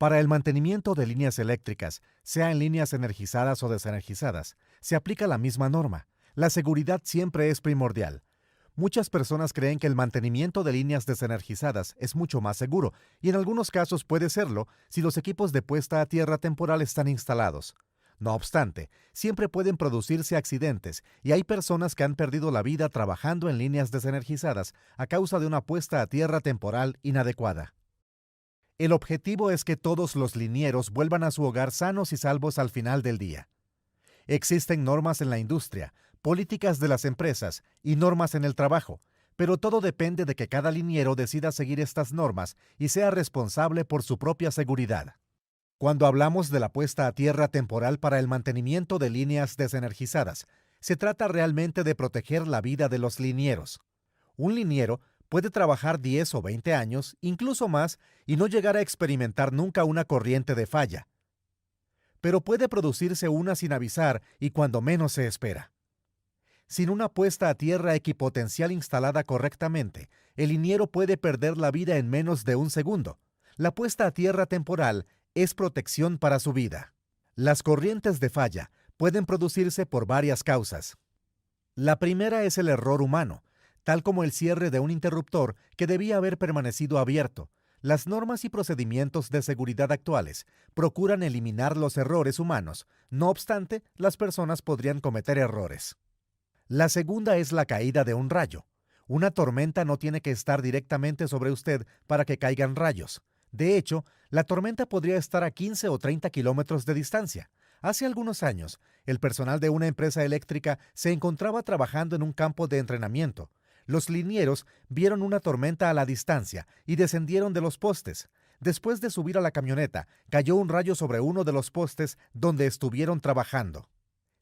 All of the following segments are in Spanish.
Para el mantenimiento de líneas eléctricas, sea en líneas energizadas o desenergizadas, se aplica la misma norma. La seguridad siempre es primordial. Muchas personas creen que el mantenimiento de líneas desenergizadas es mucho más seguro, y en algunos casos puede serlo si los equipos de puesta a tierra temporal están instalados. No obstante, siempre pueden producirse accidentes, y hay personas que han perdido la vida trabajando en líneas desenergizadas a causa de una puesta a tierra temporal inadecuada. El objetivo es que todos los linieros vuelvan a su hogar sanos y salvos al final del día. Existen normas en la industria, políticas de las empresas y normas en el trabajo, pero todo depende de que cada liniero decida seguir estas normas y sea responsable por su propia seguridad. Cuando hablamos de la puesta a tierra temporal para el mantenimiento de líneas desenergizadas, se trata realmente de proteger la vida de los linieros. Un liniero puede trabajar 10 o 20 años, incluso más, y no llegar a experimentar nunca una corriente de falla. Pero puede producirse una sin avisar y cuando menos se espera. Sin una puesta a tierra equipotencial instalada correctamente, el liniero puede perder la vida en menos de un segundo. La puesta a tierra temporal es protección para su vida. Las corrientes de falla pueden producirse por varias causas. La primera es el error humano, tal como el cierre de un interruptor que debía haber permanecido abierto. Las normas y procedimientos de seguridad actuales procuran eliminar los errores humanos. No obstante, las personas podrían cometer errores. La segunda es la caída de un rayo. Una tormenta no tiene que estar directamente sobre usted para que caigan rayos. De hecho, la tormenta podría estar a 15 o 30 kilómetros de distancia. Hace algunos años, el personal de una empresa eléctrica se encontraba trabajando en un campo de entrenamiento. Los linieros vieron una tormenta a la distancia y descendieron de los postes. Después de subir a la camioneta, cayó un rayo sobre uno de los postes donde estuvieron trabajando.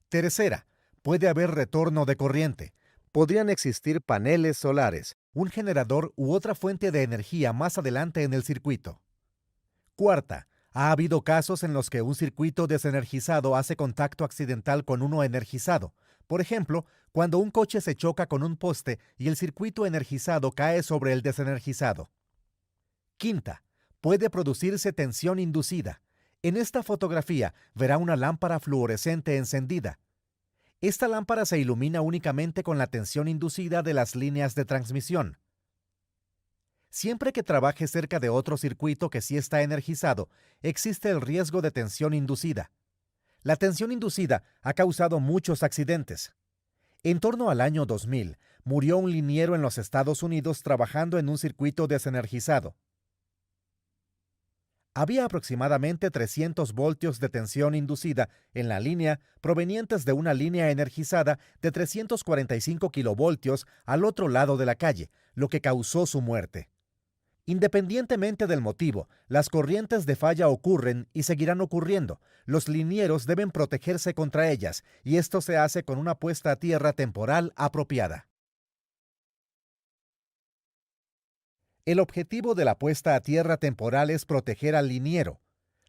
Tercera, puede haber retorno de corriente. Podrían existir paneles solares, un generador u otra fuente de energía más adelante en el circuito. Cuarta, ha habido casos en los que un circuito desenergizado hace contacto accidental con uno energizado. Por ejemplo, cuando un coche se choca con un poste y el circuito energizado cae sobre el desenergizado. Quinta, puede producirse tensión inducida. En esta fotografía verá una lámpara fluorescente encendida. Esta lámpara se ilumina únicamente con la tensión inducida de las líneas de transmisión. Siempre que trabaje cerca de otro circuito que sí está energizado, existe el riesgo de tensión inducida. La tensión inducida ha causado muchos accidentes. En torno al año 2000, murió un liniero en los Estados Unidos trabajando en un circuito desenergizado. Había aproximadamente 300 voltios de tensión inducida en la línea provenientes de una línea energizada de 345 kilovoltios al otro lado de la calle, lo que causó su muerte. Independientemente del motivo, las corrientes de falla ocurren y seguirán ocurriendo. Los linieros deben protegerse contra ellas, y esto se hace con una puesta a tierra temporal apropiada. El objetivo de la puesta a tierra temporal es proteger al liniero.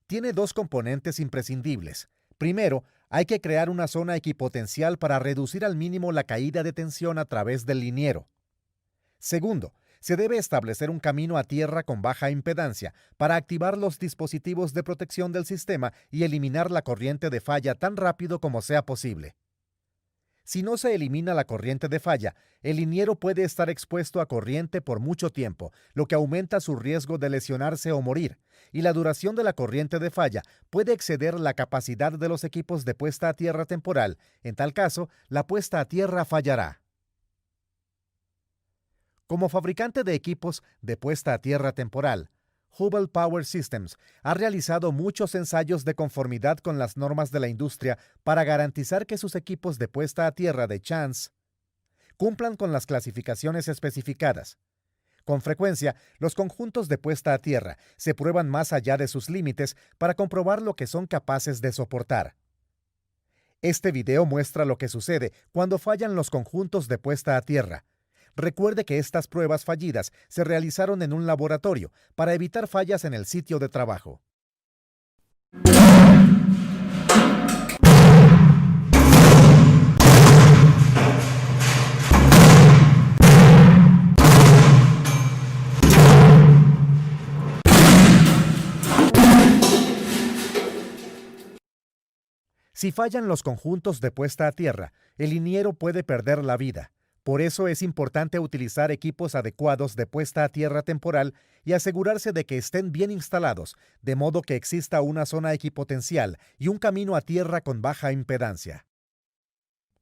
Tiene dos componentes imprescindibles. Primero, hay que crear una zona equipotencial para reducir al mínimo la caída de tensión a través del liniero. Segundo, se debe establecer un camino a tierra con baja impedancia para activar los dispositivos de protección del sistema y eliminar la corriente de falla tan rápido como sea posible. Si no se elimina la corriente de falla, el liniero puede estar expuesto a corriente por mucho tiempo, lo que aumenta su riesgo de lesionarse o morir, y la duración de la corriente de falla puede exceder la capacidad de los equipos de puesta a tierra temporal. En tal caso, la puesta a tierra fallará. Como fabricante de equipos de puesta a tierra temporal, Hubbell Power Systems ha realizado muchos ensayos de conformidad con las normas de la industria para garantizar que sus equipos de puesta a tierra de Chance cumplan con las clasificaciones especificadas. Con frecuencia, los conjuntos de puesta a tierra se prueban más allá de sus límites para comprobar lo que son capaces de soportar. Este video muestra lo que sucede cuando fallan los conjuntos de puesta a tierra. Recuerde que estas pruebas fallidas se realizaron en un laboratorio para evitar fallas en el sitio de trabajo. Si fallan los conjuntos de puesta a tierra, el liniero puede perder la vida. Por eso es importante utilizar equipos adecuados de puesta a tierra temporal y asegurarse de que estén bien instalados, de modo que exista una zona equipotencial y un camino a tierra con baja impedancia.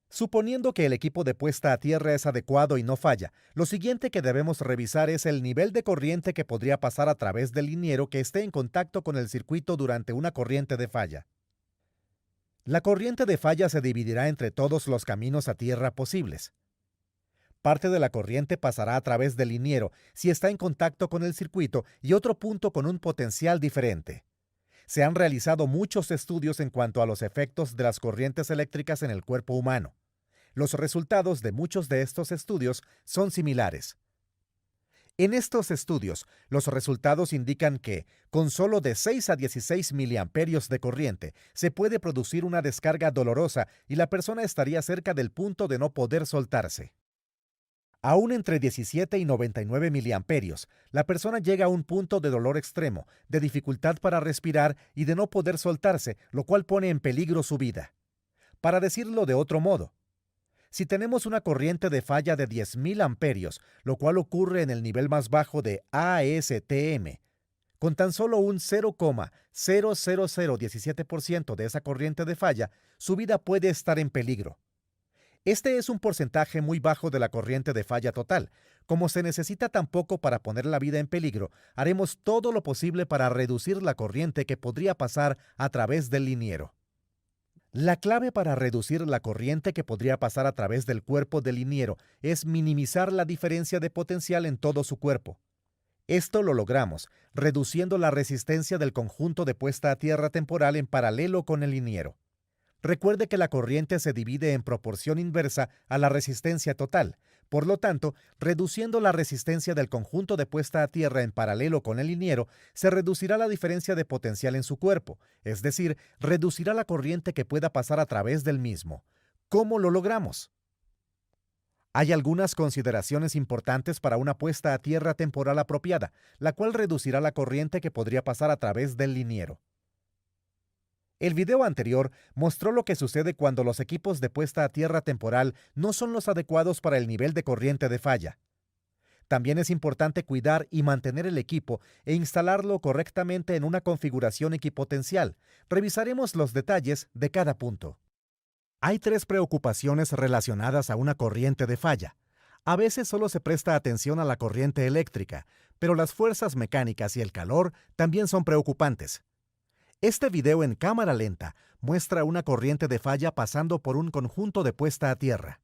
Suponiendo que el equipo de puesta a tierra es adecuado y no falla, lo siguiente que debemos revisar es el nivel de corriente que podría pasar a través del liniero que esté en contacto con el circuito durante una corriente de falla. La corriente de falla se dividirá entre todos los caminos a tierra posibles. Parte de la corriente pasará a través del liniero si está en contacto con el circuito y otro punto con un potencial diferente. Se han realizado muchos estudios en cuanto a los efectos de las corrientes eléctricas en el cuerpo humano. Los resultados de muchos de estos estudios son similares. En estos estudios, los resultados indican que, con solo de 6 a 16 miliamperios de corriente, se puede producir una descarga dolorosa y la persona estaría cerca del punto de no poder soltarse. Aún entre 17 y 99 miliamperios, la persona llega a un punto de dolor extremo, de dificultad para respirar y de no poder soltarse, lo cual pone en peligro su vida. Para decirlo de otro modo, si tenemos una corriente de falla de 10.000 amperios, lo cual ocurre en el nivel más bajo de ASTM, con tan solo un 0,00017% de esa corriente de falla, su vida puede estar en peligro. Este es un porcentaje muy bajo de la corriente de falla total. Como se necesita tan poco para poner la vida en peligro, haremos todo lo posible para reducir la corriente que podría pasar a través del liniero. La clave para reducir la corriente que podría pasar a través del cuerpo del liniero es minimizar la diferencia de potencial en todo su cuerpo. Esto lo logramos, reduciendo la resistencia del conjunto de puesta a tierra temporal en paralelo con el liniero. Recuerde que la corriente se divide en proporción inversa a la resistencia total. Por lo tanto, reduciendo la resistencia del conjunto de puesta a tierra en paralelo con el liniero, se reducirá la diferencia de potencial en su cuerpo, es decir, reducirá la corriente que pueda pasar a través del mismo. ¿Cómo lo logramos? Hay algunas consideraciones importantes para una puesta a tierra temporal apropiada, la cual reducirá la corriente que podría pasar a través del liniero. El video anterior mostró lo que sucede cuando los equipos de puesta a tierra temporal no son los adecuados para el nivel de corriente de falla. También es importante cuidar y mantener el equipo e instalarlo correctamente en una configuración equipotencial. Revisaremos los detalles de cada punto. Hay 3 preocupaciones relacionadas a una corriente de falla. A veces solo se presta atención a la corriente eléctrica, pero las fuerzas mecánicas y el calor también son preocupantes. Este video en cámara lenta muestra una corriente de falla pasando por un conjunto de puesta a tierra.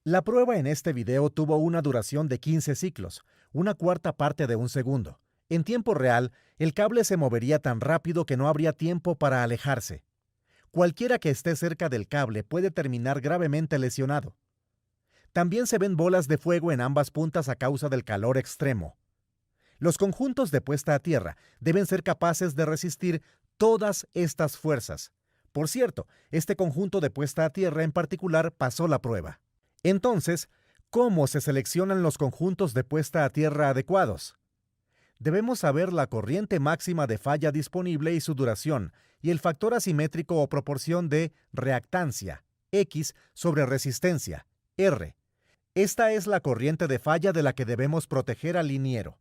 La prueba en este video tuvo una duración de 15 ciclos, una cuarta parte de un segundo. En tiempo real, el cable se movería tan rápido que no habría tiempo para alejarse. Cualquiera que esté cerca del cable puede terminar gravemente lesionado. También se ven bolas de fuego en ambas puntas a causa del calor extremo. Los conjuntos de puesta a tierra deben ser capaces de resistir todas estas fuerzas. Por cierto, este conjunto de puesta a tierra en particular pasó la prueba. Entonces, ¿cómo se seleccionan los conjuntos de puesta a tierra adecuados? Debemos saber la corriente máxima de falla disponible y su duración, y el factor asimétrico o proporción de reactancia, X, sobre resistencia, R. Esta es la corriente de falla de la que debemos proteger al liniero.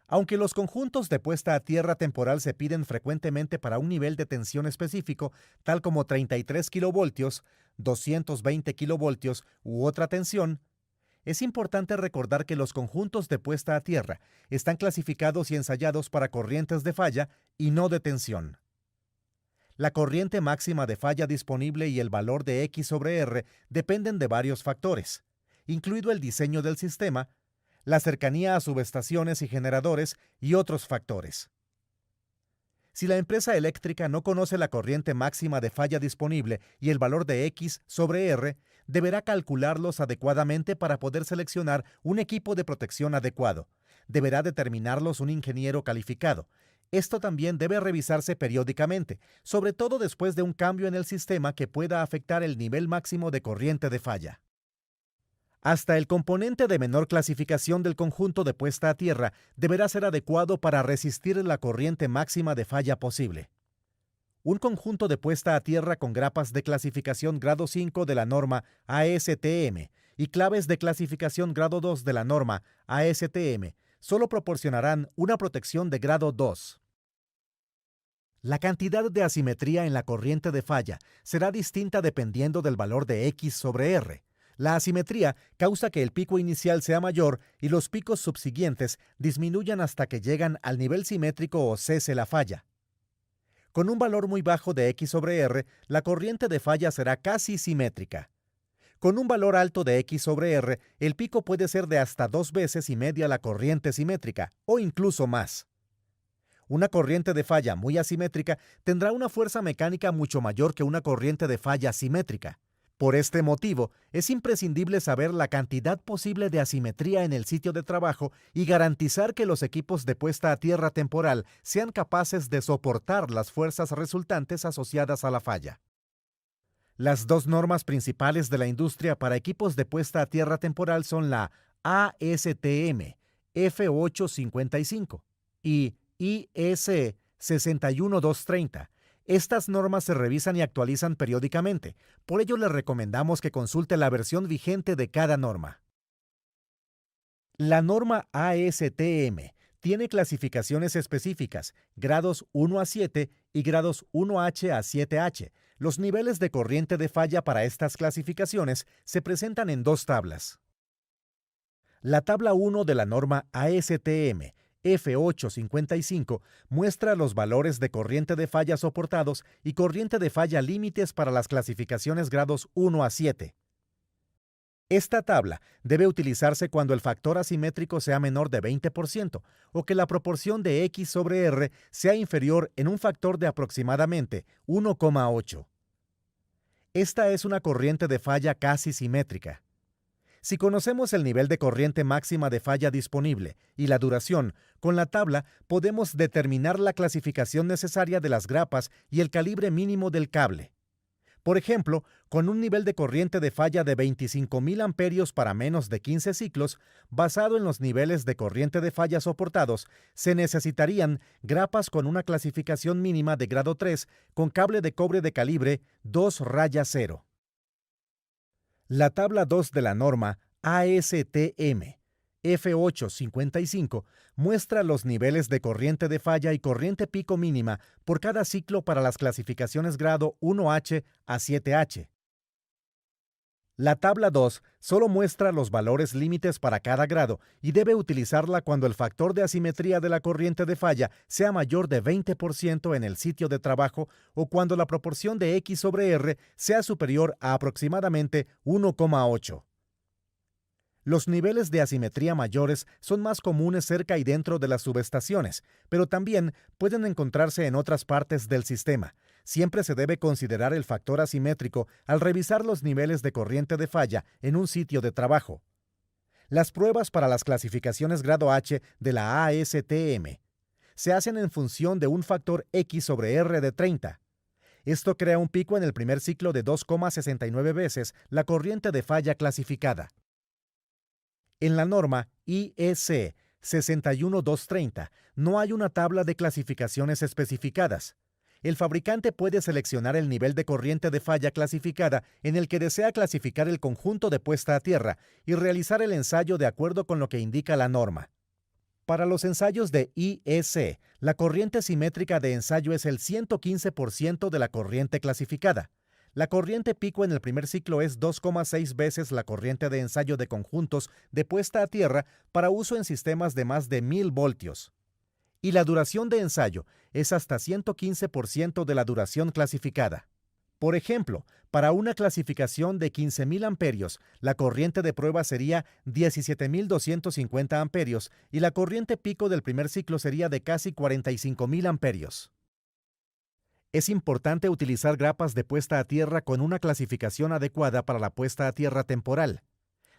Aunque los conjuntos de puesta a tierra temporal se piden frecuentemente para un nivel de tensión específico, tal como 33 kilovoltios, 220 kilovoltios u otra tensión, es importante recordar que los conjuntos de puesta a tierra están clasificados y ensayados para corrientes de falla y no de tensión. La corriente máxima de falla disponible y el valor de X sobre R dependen de varios factores, incluido el diseño del sistema, la cercanía a subestaciones y generadores y otros factores. Si la empresa eléctrica no conoce la corriente máxima de falla disponible y el valor de X sobre R, deberá calcularlos adecuadamente para poder seleccionar un equipo de protección adecuado. Deberá determinarlos un ingeniero calificado. Esto también debe revisarse periódicamente, sobre todo después de un cambio en el sistema que pueda afectar el nivel máximo de corriente de falla. Hasta el componente de menor clasificación del conjunto de puesta a tierra deberá ser adecuado para resistir la corriente máxima de falla posible. Un conjunto de puesta a tierra con grapas de clasificación grado 5 de la norma ASTM y claves de clasificación grado 2 de la norma ASTM solo proporcionarán una protección de grado 2. La cantidad de asimetría en la corriente de falla será distinta dependiendo del valor de X sobre R. La asimetría causa que el pico inicial sea mayor y los picos subsiguientes disminuyan hasta que llegan al nivel simétrico o cese la falla. Con un valor muy bajo de X sobre R, la corriente de falla será casi simétrica. Con un valor alto de X sobre R, el pico puede ser de hasta 2 veces y media la corriente simétrica, o incluso más. Una corriente de falla muy asimétrica tendrá una fuerza mecánica mucho mayor que una corriente de falla simétrica. Por este motivo, es imprescindible saber la cantidad posible de asimetría en el sitio de trabajo y garantizar que los equipos de puesta a tierra temporal sean capaces de soportar las fuerzas resultantes asociadas a la falla. Las dos normas principales de la industria para equipos de puesta a tierra temporal son la ASTM F855 y IEC 61230. Estas normas se revisan y actualizan periódicamente, por ello le recomendamos que consulte la versión vigente de cada norma. La norma ASTM tiene clasificaciones específicas, grados 1 a 7 y grados 1H a 7H. Los niveles de corriente de falla para estas clasificaciones se presentan en dos tablas. La tabla 1 de la norma ASTM F855 muestra los valores de corriente de falla soportados y corriente de falla límites para las clasificaciones grados 1 a 7. Esta tabla debe utilizarse cuando el factor asimétrico sea menor de 20% o que la proporción de X sobre R sea inferior en un factor de aproximadamente 1,8. Esta es una corriente de falla casi simétrica. Si conocemos el nivel de corriente máxima de falla disponible y la duración, con la tabla podemos determinar la clasificación necesaria de las grapas y el calibre mínimo del cable. Por ejemplo, con un nivel de corriente de falla de 25.000 amperios para menos de 15 ciclos, basado en los niveles de corriente de falla soportados, se necesitarían grapas con una clasificación mínima de grado 3 con cable de cobre de calibre 2-0. La tabla 2 de la norma ASTM F855 muestra los niveles de corriente de falla y corriente pico mínima por cada ciclo para las clasificaciones grado 1H a 7H. La tabla 2 solo muestra los valores límites para cada grado y debe utilizarla cuando el factor de asimetría de la corriente de falla sea mayor de 20% en el sitio de trabajo o cuando la proporción de X sobre R sea superior a aproximadamente 1,8. Los niveles de asimetría mayores son más comunes cerca y dentro de las subestaciones, pero también pueden encontrarse en otras partes del sistema. Siempre se debe considerar el factor asimétrico al revisar los niveles de corriente de falla en un sitio de trabajo. Las pruebas para las clasificaciones grado H de la ASTM se hacen en función de un factor X sobre R de 30. Esto crea un pico en el primer ciclo de 2,69 veces la corriente de falla clasificada. En la norma IEC 61230 no hay una tabla de clasificaciones especificadas. El fabricante puede seleccionar el nivel de corriente de falla clasificada en el que desea clasificar el conjunto de puesta a tierra y realizar el ensayo de acuerdo con lo que indica la norma. Para los ensayos de IEC, la corriente simétrica de ensayo es el 115% de la corriente clasificada. La corriente pico en el primer ciclo es 2,6 veces la corriente de ensayo de conjuntos de puesta a tierra para uso en sistemas de más de 1000 voltios. Y la duración de ensayo es hasta 115% de la duración clasificada. Por ejemplo, para una clasificación de 15.000 amperios, la corriente de prueba sería 17.250 amperios y la corriente pico del primer ciclo sería de casi 45.000 amperios. Es importante utilizar grapas de puesta a tierra con una clasificación adecuada para la puesta a tierra temporal.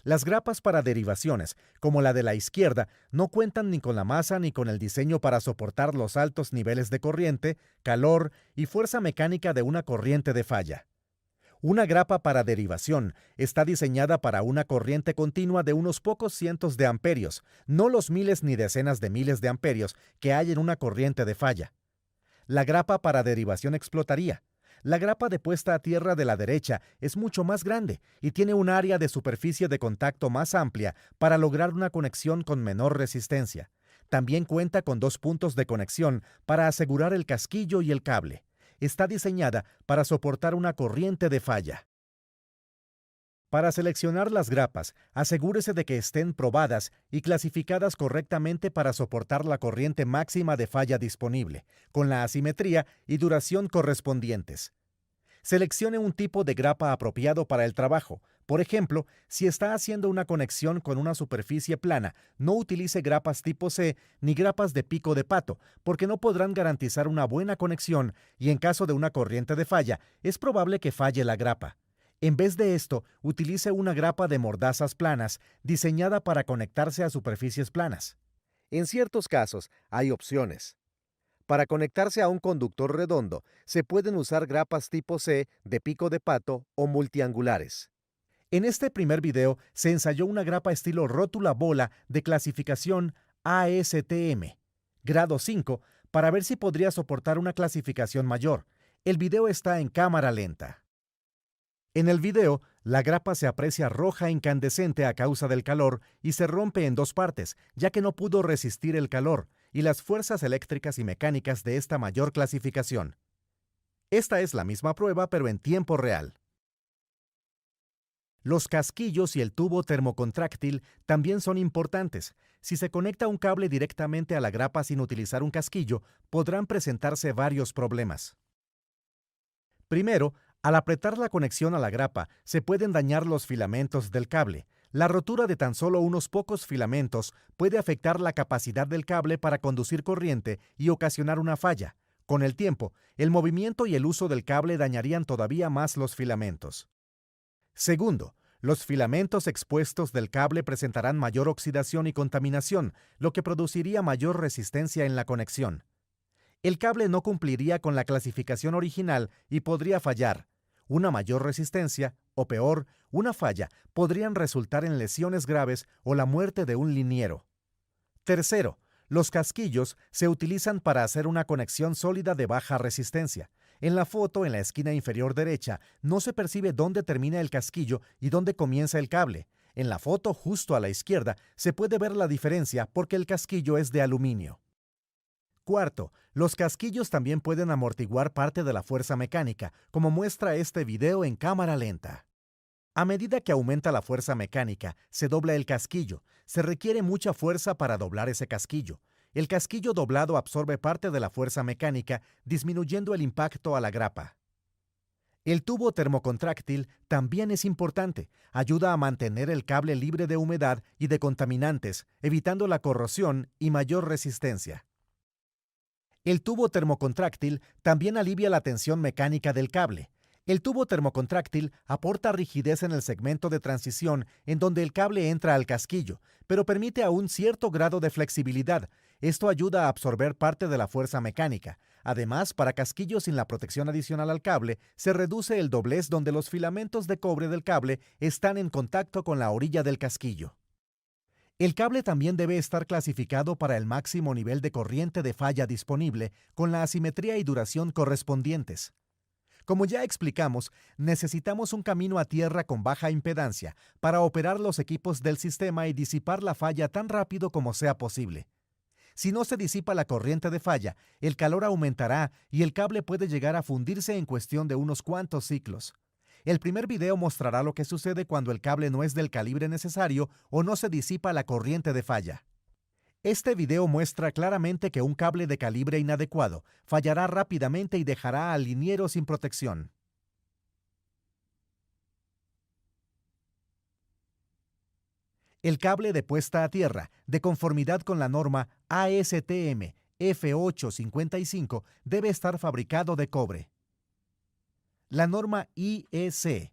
Las grapas para derivaciones, como la de la izquierda, no cuentan ni con la masa ni con el diseño para soportar los altos niveles de corriente, calor y fuerza mecánica de una corriente de falla. Una grapa para derivación está diseñada para una corriente continua de unos pocos cientos de amperios, no los miles ni decenas de miles de amperios que hay en una corriente de falla. La grapa para derivación explotaría. La grapa de puesta a tierra de la derecha es mucho más grande y tiene un área de superficie de contacto más amplia para lograr una conexión con menor resistencia. También cuenta con 2 puntos de conexión para asegurar el casquillo y el cable. Está diseñada para soportar una corriente de falla. Para seleccionar las grapas, asegúrese de que estén probadas y clasificadas correctamente para soportar la corriente máxima de falla disponible, con la asimetría y duración correspondientes. Seleccione un tipo de grapa apropiado para el trabajo. Por ejemplo, si está haciendo una conexión con una superficie plana, no utilice grapas tipo C ni grapas de pico de pato, porque no podrán garantizar una buena conexión y en caso de una corriente de falla, es probable que falle la grapa. En vez de esto, utilice una grapa de mordazas planas diseñada para conectarse a superficies planas. En ciertos casos, hay opciones. Para conectarse a un conductor redondo, se pueden usar grapas tipo C de pico de pato o multiangulares. En este primer video se ensayó una grapa estilo rótula bola de clasificación ASTM, grado 5, para ver si podría soportar una clasificación mayor. El video está en cámara lenta. En el video, la grapa se aprecia roja incandescente a causa del calor y se rompe en 2 partes, ya que no pudo resistir el calor y las fuerzas eléctricas y mecánicas de esta mayor clasificación. Esta es la misma prueba, pero en tiempo real. Los casquillos y el tubo termocontráctil también son importantes. Si se conecta un cable directamente a la grapa sin utilizar un casquillo, podrán presentarse varios problemas. Primero, al apretar la conexión a la grapa, se pueden dañar los filamentos del cable. La rotura de tan solo unos pocos filamentos puede afectar la capacidad del cable para conducir corriente y ocasionar una falla. Con el tiempo, el movimiento y el uso del cable dañarían todavía más los filamentos. Segundo, los filamentos expuestos del cable presentarán mayor oxidación y contaminación, lo que produciría mayor resistencia en la conexión. El cable no cumpliría con la clasificación original y podría fallar. Una mayor resistencia, o peor, una falla, podrían resultar en lesiones graves o la muerte de un liniero. Tercero, los casquillos se utilizan para hacer una conexión sólida de baja resistencia. En la foto, en la esquina inferior derecha, no se percibe dónde termina el casquillo y dónde comienza el cable. En la foto, justo a la izquierda, se puede ver la diferencia porque el casquillo es de aluminio. Cuarto, los casquillos también pueden amortiguar parte de la fuerza mecánica, como muestra este video en cámara lenta. A medida que aumenta la fuerza mecánica, se dobla el casquillo. Se requiere mucha fuerza para doblar ese casquillo. El casquillo doblado absorbe parte de la fuerza mecánica, disminuyendo el impacto a la grapa. El tubo termocontráctil también es importante. Ayuda a mantener el cable libre de humedad y de contaminantes, evitando la corrosión y mayor resistencia. El tubo termocontráctil también alivia la tensión mecánica del cable. El tubo termocontráctil aporta rigidez en el segmento de transición en donde el cable entra al casquillo, pero permite aún cierto grado de flexibilidad. Esto ayuda a absorber parte de la fuerza mecánica. Además, para casquillos sin la protección adicional al cable, se reduce el doblez donde los filamentos de cobre del cable están en contacto con la orilla del casquillo. El cable también debe estar clasificado para el máximo nivel de corriente de falla disponible, con la asimetría y duración correspondientes. Como ya explicamos, necesitamos un camino a tierra con baja impedancia para operar los equipos del sistema y disipar la falla tan rápido como sea posible. Si no se disipa la corriente de falla, el calor aumentará y el cable puede llegar a fundirse en cuestión de unos cuantos ciclos. El primer video mostrará lo que sucede cuando el cable no es del calibre necesario o no se disipa la corriente de falla. Este video muestra claramente que un cable de calibre inadecuado fallará rápidamente y dejará al liniero sin protección. El cable de puesta a tierra, de conformidad con la norma ASTM F855, debe estar fabricado de cobre. La norma IEC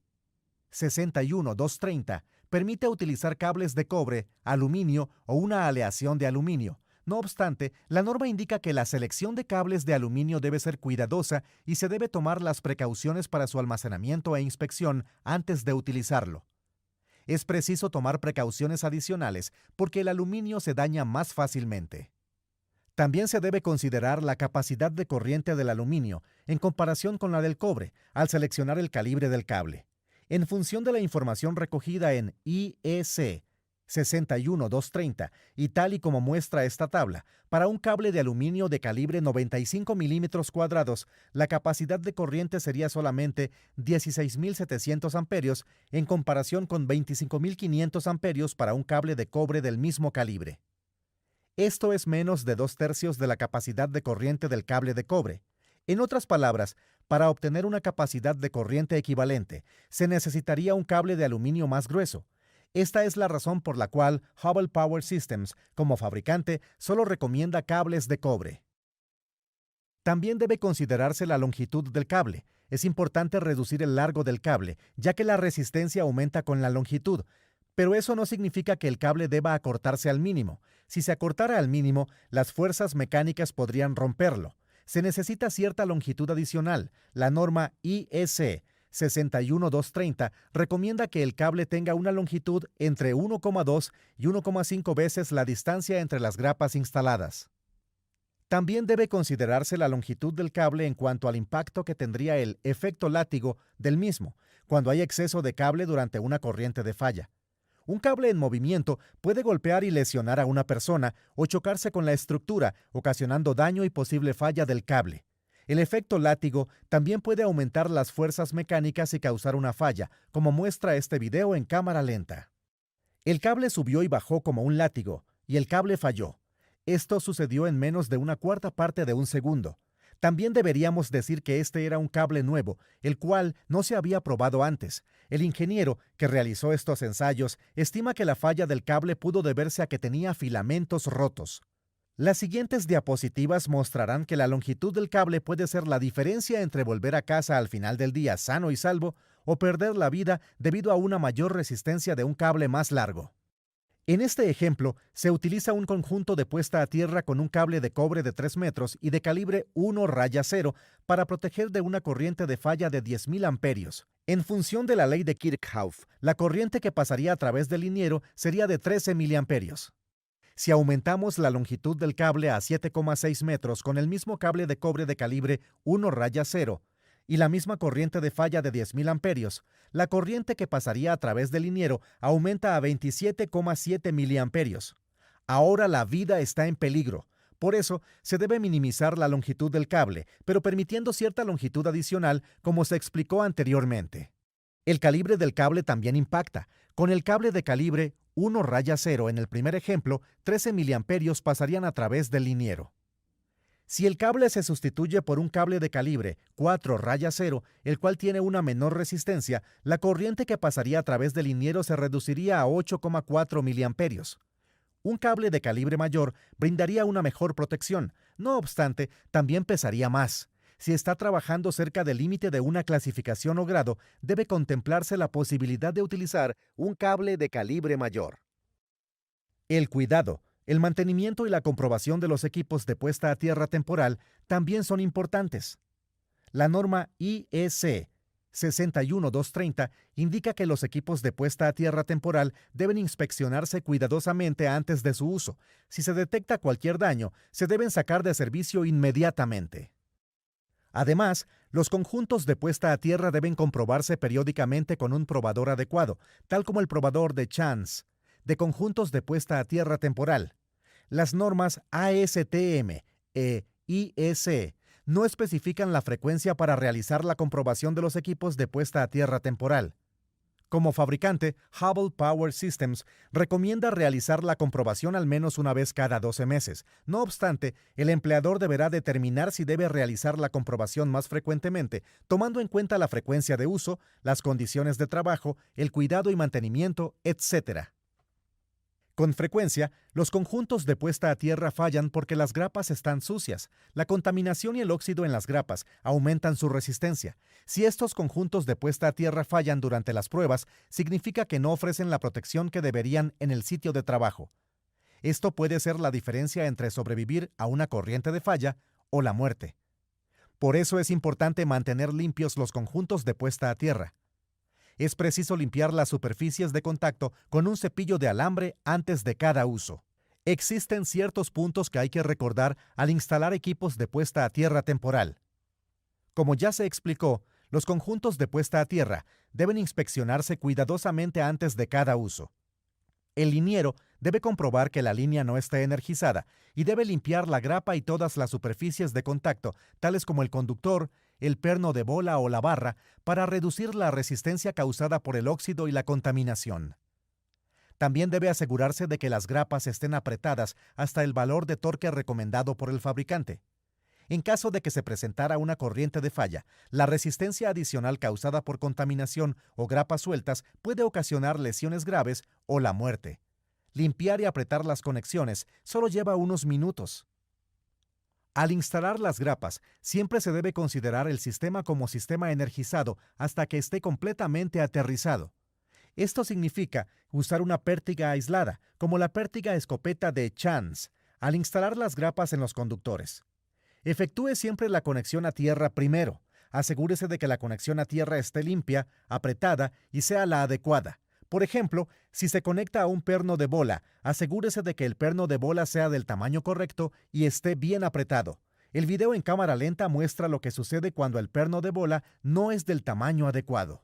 61230 permite utilizar cables de cobre, aluminio o una aleación de aluminio. No obstante, la norma indica que la selección de cables de aluminio debe ser cuidadosa y se debe tomar las precauciones para su almacenamiento e inspección antes de utilizarlo. Es preciso tomar precauciones adicionales porque el aluminio se daña más fácilmente. También se debe considerar la capacidad de corriente del aluminio en comparación con la del cobre al seleccionar el calibre del cable. En función de la información recogida en IEC 61230 y tal y como muestra esta tabla, para un cable de aluminio de calibre 95 milímetros cuadrados, la capacidad de corriente sería solamente 16.700 amperios en comparación con 25.500 amperios para un cable de cobre del mismo calibre. Esto es menos de 2/3 de la capacidad de corriente del cable de cobre. En otras palabras, para obtener una capacidad de corriente equivalente, se necesitaría un cable de aluminio más grueso. Esta es la razón por la cual Hubbell Power Systems, como fabricante, solo recomienda cables de cobre. También debe considerarse la longitud del cable. Es importante reducir el largo del cable, ya que la resistencia aumenta con la longitud, pero eso no significa que el cable deba acortarse al mínimo. Si se acortara al mínimo, las fuerzas mecánicas podrían romperlo. Se necesita cierta longitud adicional. La norma IEC 61230 recomienda que el cable tenga una longitud entre 1,2 y 1,5 veces la distancia entre las grapas instaladas. También debe considerarse la longitud del cable en cuanto al impacto que tendría el efecto látigo del mismo, cuando hay exceso de cable durante una corriente de falla. Un cable en movimiento puede golpear y lesionar a una persona o chocarse con la estructura, ocasionando daño y posible falla del cable. El efecto látigo también puede aumentar las fuerzas mecánicas y causar una falla, como muestra este video en cámara lenta. El cable subió y bajó como un látigo, y el cable falló. Esto sucedió en menos de una cuarta parte de un segundo. También deberíamos decir que este era un cable nuevo, el cual no se había probado antes. El ingeniero que realizó estos ensayos estima que la falla del cable pudo deberse a que tenía filamentos rotos. Las siguientes diapositivas mostrarán que la longitud del cable puede ser la diferencia entre volver a casa al final del día sano y salvo o perder la vida debido a una mayor resistencia de un cable más largo. En este ejemplo, se utiliza un conjunto de puesta a tierra con un cable de cobre de 3 metros y de calibre 1/0 para proteger de una corriente de falla de 10.000 amperios. En función de la ley de Kirchhoff, la corriente que pasaría a través del liniero sería de 13 miliamperios. Si aumentamos la longitud del cable a 7,6 metros con el mismo cable de cobre de calibre 1/0 y la misma corriente de falla de 10.000 amperios, la corriente que pasaría a través del liniero aumenta a 27,7 miliamperios. Ahora la vida está en peligro. Por eso, se debe minimizar la longitud del cable, pero permitiendo cierta longitud adicional, como se explicó anteriormente. El calibre del cable también impacta. Con el cable de calibre 1/0 en el primer ejemplo, 13 miliamperios pasarían a través del liniero. Si el cable se sustituye por un cable de calibre 4/0, el cual tiene una menor resistencia, la corriente que pasaría a través del liniero se reduciría a 8,4 miliamperios. Un cable de calibre mayor brindaría una mejor protección, no obstante, también pesaría más. Si está trabajando cerca del límite de una clasificación o grado, debe contemplarse la posibilidad de utilizar un cable de calibre mayor. El cuidado, el mantenimiento y la comprobación de los equipos de puesta a tierra temporal también son importantes. La norma IEC 61230 indica que los equipos de puesta a tierra temporal deben inspeccionarse cuidadosamente antes de su uso. Si se detecta cualquier daño, se deben sacar de servicio inmediatamente. Además, los conjuntos de puesta a tierra deben comprobarse periódicamente con un probador adecuado, tal como el probador de Chance, de conjuntos de puesta a tierra temporal. Las normas ASTM e IEC no especifican la frecuencia para realizar la comprobación de los equipos de puesta a tierra temporal. Como fabricante, Hubbell Power Systems recomienda realizar la comprobación al menos una vez cada 12 meses. No obstante, el empleador deberá determinar si debe realizar la comprobación más frecuentemente, tomando en cuenta la frecuencia de uso, las condiciones de trabajo, el cuidado y mantenimiento, etc. Con frecuencia, los conjuntos de puesta a tierra fallan porque las grapas están sucias. La contaminación y el óxido en las grapas aumentan su resistencia. Si estos conjuntos de puesta a tierra fallan durante las pruebas, significa que no ofrecen la protección que deberían en el sitio de trabajo. Esto puede ser la diferencia entre sobrevivir a una corriente de falla o la muerte. Por eso es importante mantener limpios los conjuntos de puesta a tierra. Es preciso limpiar las superficies de contacto con un cepillo de alambre antes de cada uso. Existen ciertos puntos que hay que recordar al instalar equipos de puesta a tierra temporal. Como ya se explicó, los conjuntos de puesta a tierra deben inspeccionarse cuidadosamente antes de cada uso. El liniero debe comprobar que la línea no esté energizada y debe limpiar la grapa y todas las superficies de contacto, tales como el conductor, el perno de bola o la barra, para reducir la resistencia causada por el óxido y la contaminación. También debe asegurarse de que las grapas estén apretadas hasta el valor de torque recomendado por el fabricante. En caso de que se presentara una corriente de falla, la resistencia adicional causada por contaminación o grapas sueltas puede ocasionar lesiones graves o la muerte. Limpiar y apretar las conexiones solo lleva unos minutos. Al instalar las grapas, siempre se debe considerar el sistema como sistema energizado hasta que esté completamente aterrizado. Esto significa usar una pértiga aislada, como la pértiga escopeta de Chance, al instalar las grapas en los conductores. Efectúe siempre la conexión a tierra primero. Asegúrese de que la conexión a tierra esté limpia, apretada y sea la adecuada. Por ejemplo, si se conecta a un perno de bola, asegúrese de que el perno de bola sea del tamaño correcto y esté bien apretado. El video en cámara lenta muestra lo que sucede cuando el perno de bola no es del tamaño adecuado.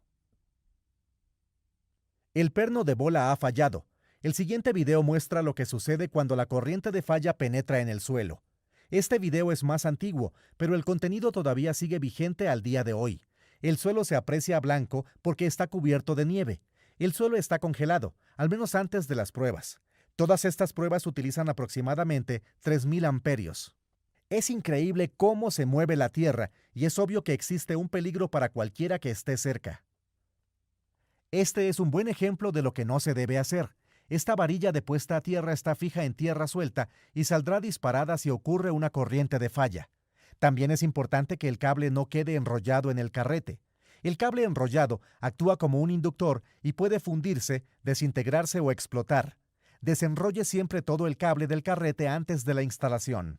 El perno de bola ha fallado. El siguiente video muestra lo que sucede cuando la corriente de falla penetra en el suelo. Este video es más antiguo, pero el contenido todavía sigue vigente al día de hoy. El suelo se aprecia blanco porque está cubierto de nieve. El suelo está congelado, al menos antes de las pruebas. Todas estas pruebas utilizan aproximadamente 3000 amperios. Es increíble cómo se mueve la Tierra y es obvio que existe un peligro para cualquiera que esté cerca. Este es un buen ejemplo de lo que no se debe hacer. Esta varilla de puesta a tierra está fija en tierra suelta y saldrá disparada si ocurre una corriente de falla. También es importante que el cable no quede enrollado en el carrete. El cable enrollado actúa como un inductor y puede fundirse, desintegrarse o explotar. Desenrolle siempre todo el cable del carrete antes de la instalación.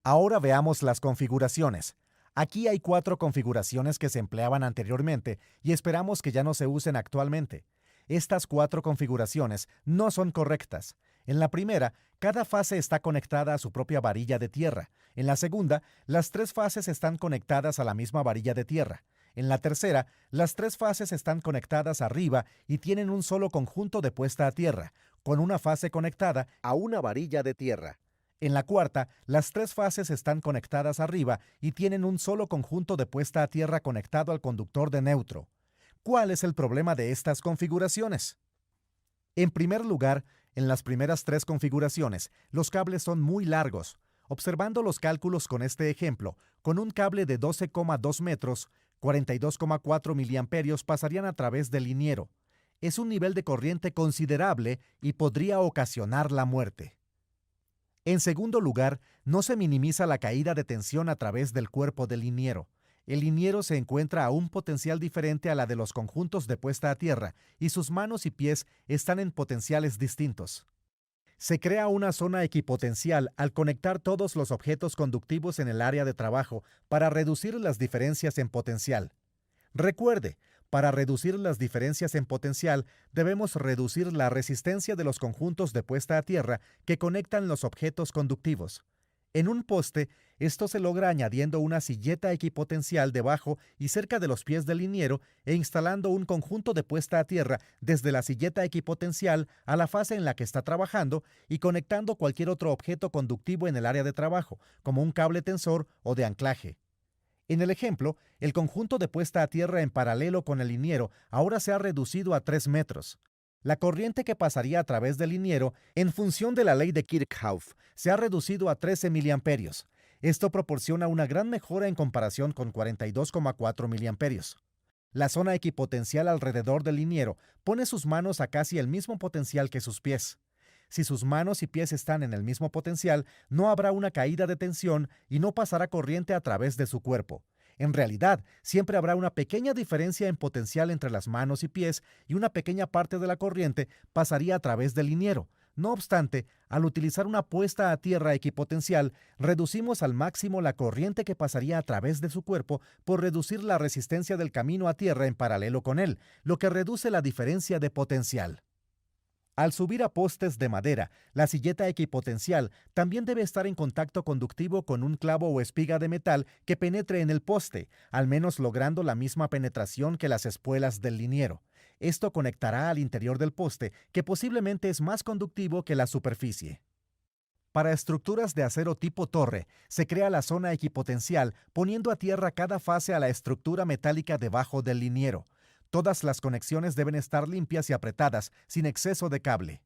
Ahora veamos las configuraciones. Aquí hay 4 configuraciones que se empleaban anteriormente y esperamos que ya no se usen actualmente. Estas 4 configuraciones no son correctas. En la primera, cada fase está conectada a su propia varilla de tierra. En la segunda, las 3 fases están conectadas a la misma varilla de tierra. En la tercera, las 3 fases están conectadas arriba y tienen un solo conjunto de puesta a tierra, con una fase conectada a una varilla de tierra. En la cuarta, las 3 fases están conectadas arriba y tienen un solo conjunto de puesta a tierra conectado al conductor de neutro. ¿Cuál es el problema de estas configuraciones? En primer lugar, en las primeras 3 configuraciones, los cables son muy largos. Observando los cálculos con este ejemplo, con un cable de 12,2 metros, 42,4 miliamperios pasarían a través del liniero. Es un nivel de corriente considerable y podría ocasionar la muerte. En segundo lugar, no se minimiza la caída de tensión a través del cuerpo del liniero. El liniero se encuentra a un potencial diferente a la de los conjuntos de puesta a tierra y sus manos y pies están en potenciales distintos. Se crea una zona equipotencial al conectar todos los objetos conductivos en el área de trabajo para reducir las diferencias en potencial. Recuerde, para reducir las diferencias en potencial, debemos reducir la resistencia de los conjuntos de puesta a tierra que conectan los objetos conductivos. En un poste, esto se logra añadiendo una silleta equipotencial debajo y cerca de los pies del liniero e instalando un conjunto de puesta a tierra desde la silleta equipotencial a la fase en la que está trabajando y conectando cualquier otro objeto conductivo en el área de trabajo, como un cable tensor o de anclaje. En el ejemplo, el conjunto de puesta a tierra en paralelo con el liniero ahora se ha reducido a 3 metros. La corriente que pasaría a través del liniero, en función de la ley de Kirchhoff, se ha reducido a 13 miliamperios. Esto proporciona una gran mejora en comparación con 42,4 miliamperios. La zona equipotencial alrededor del liniero pone sus manos a casi el mismo potencial que sus pies. Si sus manos y pies están en el mismo potencial, no habrá una caída de tensión y no pasará corriente a través de su cuerpo. En realidad, siempre habrá una pequeña diferencia en potencial entre las manos y pies y una pequeña parte de la corriente pasaría a través del liniero, No obstante, al utilizar una puesta a tierra equipotencial, reducimos al máximo la corriente que pasaría a través de su cuerpo por reducir la resistencia del camino a tierra en paralelo con él, lo que reduce la diferencia de potencial. Al subir a postes de madera, la silleta equipotencial también debe estar en contacto conductivo con un clavo o espiga de metal que penetre en el poste, al menos logrando la misma penetración que las espuelas del liniero. Esto conectará al interior del poste, que posiblemente es más conductivo que la superficie. Para estructuras de acero tipo torre, se crea la zona equipotencial poniendo a tierra cada fase a la estructura metálica debajo del liniero. Todas las conexiones deben estar limpias y apretadas, sin exceso de cable.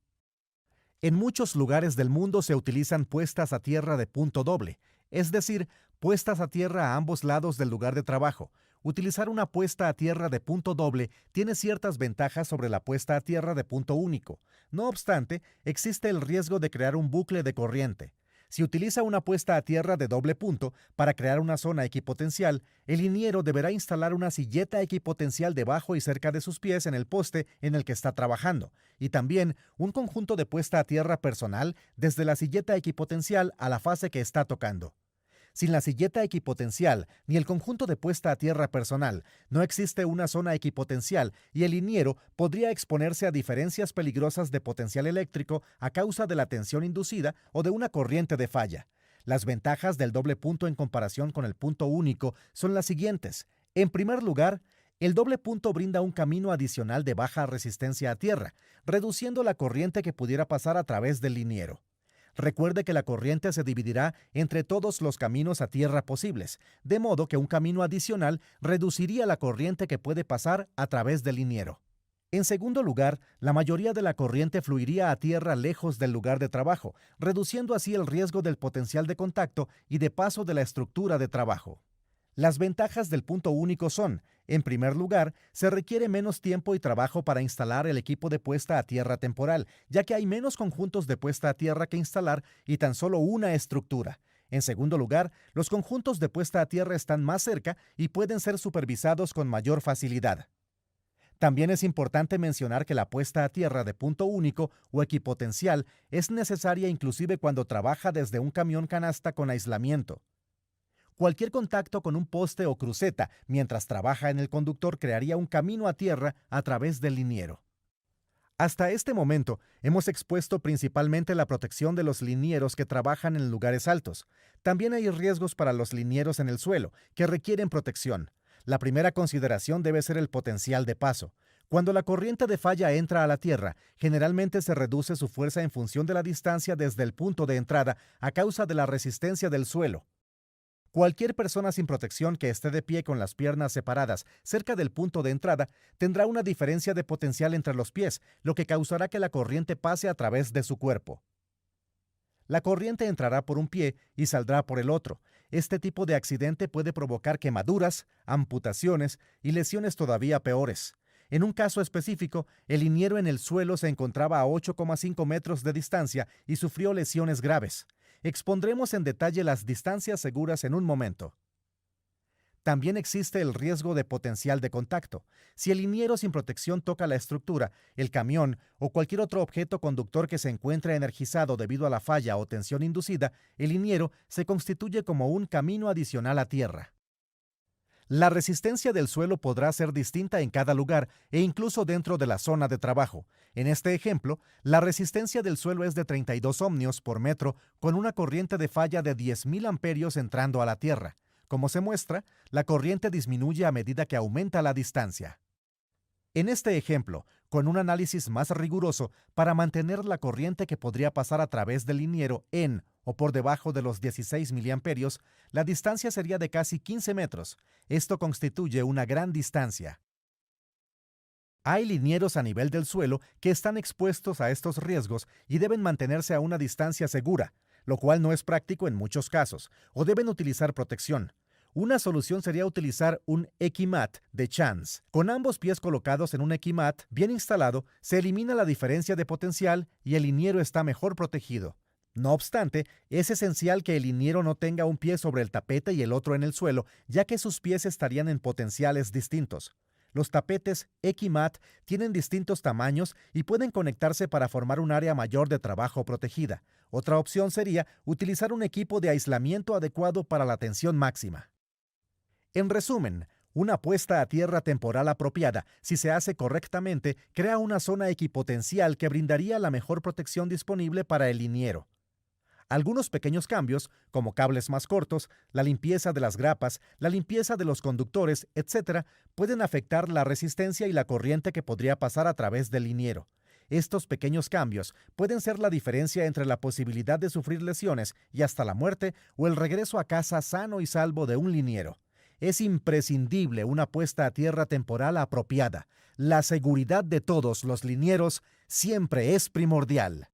En muchos lugares del mundo se utilizan puestas a tierra de punto doble, es decir, puestas a tierra a ambos lados del lugar de trabajo. Utilizar una puesta a tierra de punto doble tiene ciertas ventajas sobre la puesta a tierra de punto único. No obstante, existe el riesgo de crear un bucle de corriente. Si utiliza una puesta a tierra de doble punto para crear una zona equipotencial, el liniero deberá instalar una silleta equipotencial debajo y cerca de sus pies en el poste en el que está trabajando, y también un conjunto de puesta a tierra personal desde la silleta equipotencial a la fase que está tocando. Sin la silleta equipotencial ni el conjunto de puesta a tierra personal, no existe una zona equipotencial y el liniero podría exponerse a diferencias peligrosas de potencial eléctrico a causa de la tensión inducida o de una corriente de falla. Las ventajas del doble punto en comparación con el punto único son las siguientes. En primer lugar, el doble punto brinda un camino adicional de baja resistencia a tierra, reduciendo la corriente que pudiera pasar a través del liniero. Recuerde que la corriente se dividirá entre todos los caminos a tierra posibles, de modo que un camino adicional reduciría la corriente que puede pasar a través del liniero. En segundo lugar, la mayoría de la corriente fluiría a tierra lejos del lugar de trabajo, reduciendo así el riesgo del potencial de contacto y de paso de la estructura de trabajo. Las ventajas del punto único son, en primer lugar, se requiere menos tiempo y trabajo para instalar el equipo de puesta a tierra temporal, ya que hay menos conjuntos de puesta a tierra que instalar y tan solo una estructura. En segundo lugar, los conjuntos de puesta a tierra están más cerca y pueden ser supervisados con mayor facilidad. También es importante mencionar que la puesta a tierra de punto único o equipotencial es necesaria inclusive cuando trabaja desde un camión canasta con aislamiento. Cualquier contacto con un poste o cruceta mientras trabaja en el conductor crearía un camino a tierra a través del liniero. Hasta este momento, hemos expuesto principalmente la protección de los linieros que trabajan en lugares altos. También hay riesgos para los linieros en el suelo, que requieren protección. La primera consideración debe ser el potencial de paso. Cuando la corriente de falla entra a la tierra, generalmente se reduce su fuerza en función de la distancia desde el punto de entrada a causa de la resistencia del suelo. Cualquier persona sin protección que esté de pie con las piernas separadas cerca del punto de entrada tendrá una diferencia de potencial entre los pies, lo que causará que la corriente pase a través de su cuerpo. La corriente entrará por un pie y saldrá por el otro. Este tipo de accidente puede provocar quemaduras, amputaciones y lesiones todavía peores. En un caso específico, el liniero en el suelo se encontraba a 8,5 metros de distancia y sufrió lesiones graves. Expondremos en detalle las distancias seguras en un momento. También existe el riesgo de potencial de contacto. Si el liniero sin protección toca la estructura, el camión o cualquier otro objeto conductor que se encuentre energizado debido a la falla o tensión inducida, el liniero se constituye como un camino adicional a tierra. La resistencia del suelo podrá ser distinta en cada lugar e incluso dentro de la zona de trabajo. En este ejemplo, la resistencia del suelo es de 32 ohmios por metro con una corriente de falla de 10.000 amperios entrando a la tierra. Como se muestra, la corriente disminuye a medida que aumenta la distancia. En este ejemplo, con un análisis más riguroso para mantener la corriente que podría pasar a través del liniero en o por debajo de los 16 miliamperios, la distancia sería de casi 15 metros. Esto constituye una gran distancia. Hay linieros a nivel del suelo que están expuestos a estos riesgos y deben mantenerse a una distancia segura, lo cual no es práctico en muchos casos, o deben utilizar protección. Una solución sería utilizar un Equimat de Chance. Con ambos pies colocados en un Equimat bien instalado, se elimina la diferencia de potencial y el liniero está mejor protegido. No obstante, es esencial que el liniero no tenga un pie sobre el tapete y el otro en el suelo, ya que sus pies estarían en potenciales distintos. Los tapetes Equimat tienen distintos tamaños y pueden conectarse para formar un área mayor de trabajo protegida. Otra opción sería utilizar un equipo de aislamiento adecuado para la tensión máxima. En resumen, una puesta a tierra temporal apropiada, si se hace correctamente, crea una zona equipotencial que brindaría la mejor protección disponible para el liniero. Algunos pequeños cambios, como cables más cortos, la limpieza de las grapas, la limpieza de los conductores, etc., pueden afectar la resistencia y la corriente que podría pasar a través del liniero. Estos pequeños cambios pueden ser la diferencia entre la posibilidad de sufrir lesiones y hasta la muerte o el regreso a casa sano y salvo de un liniero. Es imprescindible una puesta a tierra temporal apropiada. La seguridad de todos los linieros siempre es primordial.